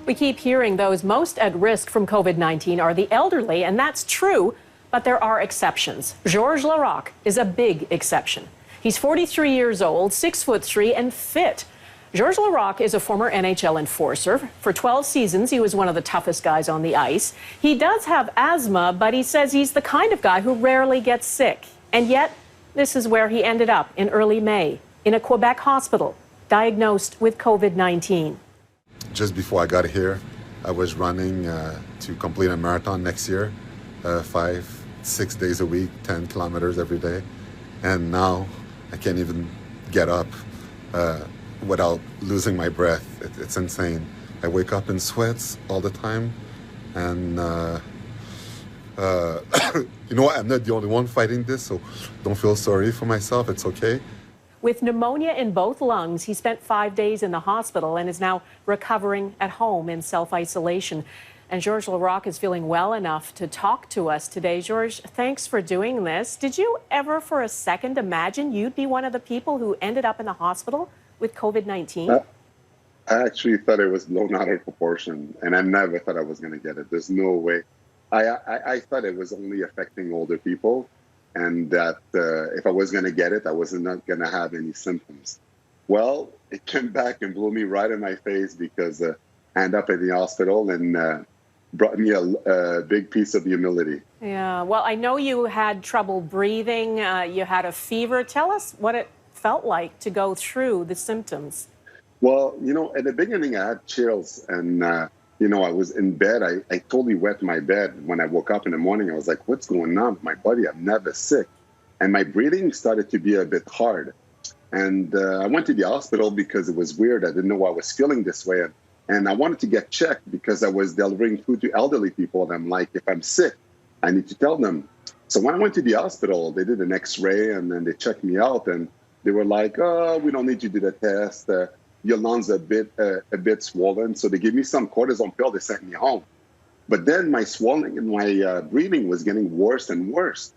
We keep hearing those most at risk from COVID-19 are the elderly, and that's true, but there are exceptions. Georges Laraque is a big exception. He's 43 years old, 6'3", and fit. Georges Laraque is a former NHL enforcer. For 12 seasons, he was one of the toughest guys on the ice. He does have asthma, but he says he's the kind of guy who rarely gets sick. And yet, this is where he ended up in early May, in a Quebec hospital, diagnosed with COVID-19. Just before I got here, I was running to complete a marathon next year, 5-6 days a week, 10 kilometers every day. And now I can't even get up without losing my breath. It's insane. I wake up in sweats all the time. And you know what? I'm not the only one fighting this, so don't feel sorry for myself. It's okay. With pneumonia in both lungs, he spent 5 days in the hospital and is now recovering at home in self-isolation. And Georges Laraque is feeling well enough to talk to us today. Georges, thanks for doing this. Did you ever for a second imagine you'd be one of the people who ended up in the hospital with COVID-19? I actually thought it was blown out of proportion, and I never thought I was going to get it. There's no way. I thought it was only affecting older people, and that if I was going to get it, I was not going to have any symptoms. Well, it came back and blew me right in my face because I ended up in the hospital and brought me a big piece of humility. Yeah, well, I know you had trouble breathing. You had a fever. Tell us what it felt like to go through the symptoms. Well, you know, at the beginning, I had chills and, you know, I was in bed. I totally wet my bed. When I woke up in the morning, I was like, what's going on with my body? I'm never sick. And my breathing started to be a bit hard. And I went to the hospital because it was weird. I didn't know why I was feeling this way. And I wanted to get checked because I was delivering food to elderly people. And I'm like, if I'm sick, I need to tell them. So when I went to the hospital, they did an X-ray and then they checked me out. And they were like, oh, we don't need you to do the test. Your lungs are a bit swollen. So they gave me some cortisone pill. They sent me home. But then my swelling and my breathing was getting worse and worse.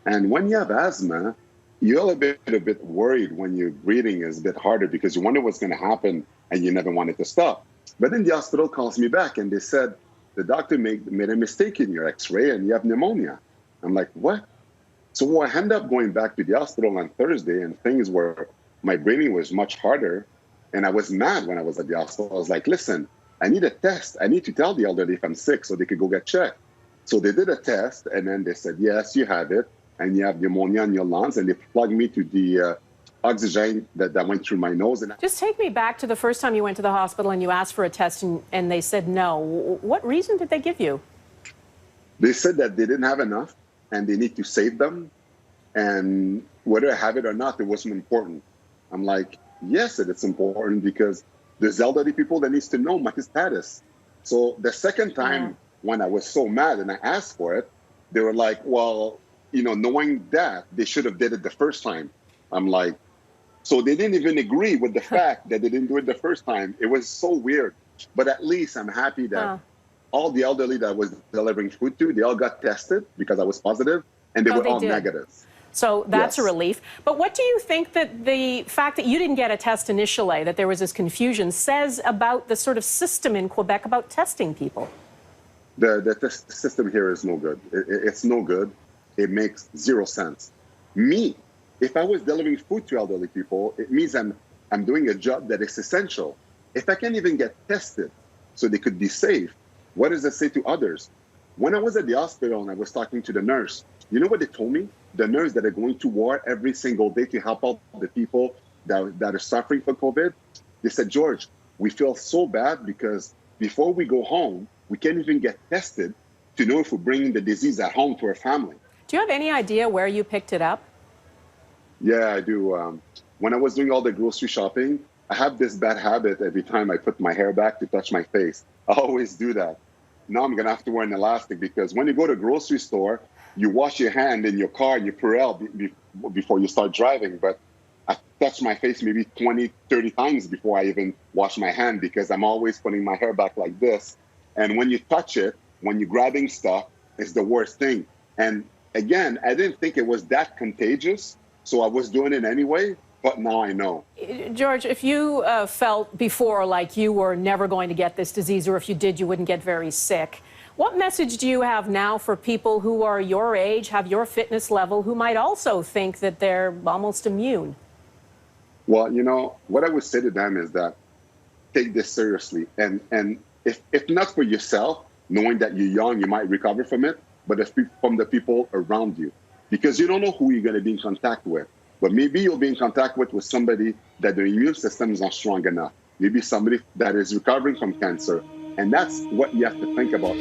And when you have asthma, you're a bit worried when your breathing is a bit harder because you wonder what's going to happen and you never want it to stop. But then the hospital calls me back and they said, the doctor made a mistake in your X-ray and you have pneumonia. I'm like, what? So I ended up going back to the hospital on Thursday and things were, my breathing was much harder. And I was mad when I was at the hospital. I was like, listen, I need a test. I need to tell the elderly if I'm sick so they could go get checked. So they did a test and then they said, yes, you have it. And you have pneumonia in your lungs. And they plugged me to the oxygen that went through my nose. And just take me back to the first time you went to the hospital and you asked for a test and they said no. What reason did they give you? They said that they didn't have enough and they need to save them. And whether I have it or not, it wasn't important. I'm like, yes, it's important because there's elderly people that needs to know my status. So the second time when I was so mad and I asked for it, they were like, well, you know, knowing that, they should have did it the first time. I'm like, so they didn't even agree with the fact that they didn't do it the first time. It was so weird. But at least I'm happy that all the elderly that I was delivering food to, they all got tested because I was positive, and they were all negative. So that's a relief. But what do you think that the fact that you didn't get a test initially, that there was this confusion, says about the sort of system in Quebec about testing people? The test system here is no good. It's no good. It makes zero sense. Me, if I was delivering food to elderly people, it means I'm doing a job that is essential. If I can't even get tested so they could be safe, what does it say to others? When I was at the hospital and I was talking to the nurse, you know what they told me? The nurse that are going to war every single day to help out the people that are suffering from COVID, they said, George, we feel so bad because before we go home, we can't even get tested to know if we're bringing the disease at home to our family. Do you have any idea where you picked it up? Yeah, I do. When I was doing all the grocery shopping, I have this bad habit every time I put my hair back to touch my face. I always do that. Now I'm going to have to wear an elastic because when you go to a grocery store, you wash your hand in your car and you Purell before you start driving. But I touch my face maybe 20, 30 times before I even wash my hand because I'm always putting my hair back like this. And when you touch it, when you're grabbing stuff, it's the worst thing. And again, I didn't think it was that contagious, so I was doing it anyway. but now I know. George, if you felt before like you were never going to get this disease, or if you did, you wouldn't get very sick, what message do you have now for people who are your age, have your fitness level, who might also think that they're almost immune? Well, you know, what I would say to them is that take this seriously. And if not for yourself, knowing that you're young, you might recover from it, but from the people around you. Because you don't know who you're going to be in contact with. But maybe you'll be in contact with somebody that their immune system is not strong enough. Maybe somebody that is recovering from cancer. And that's what you have to think about.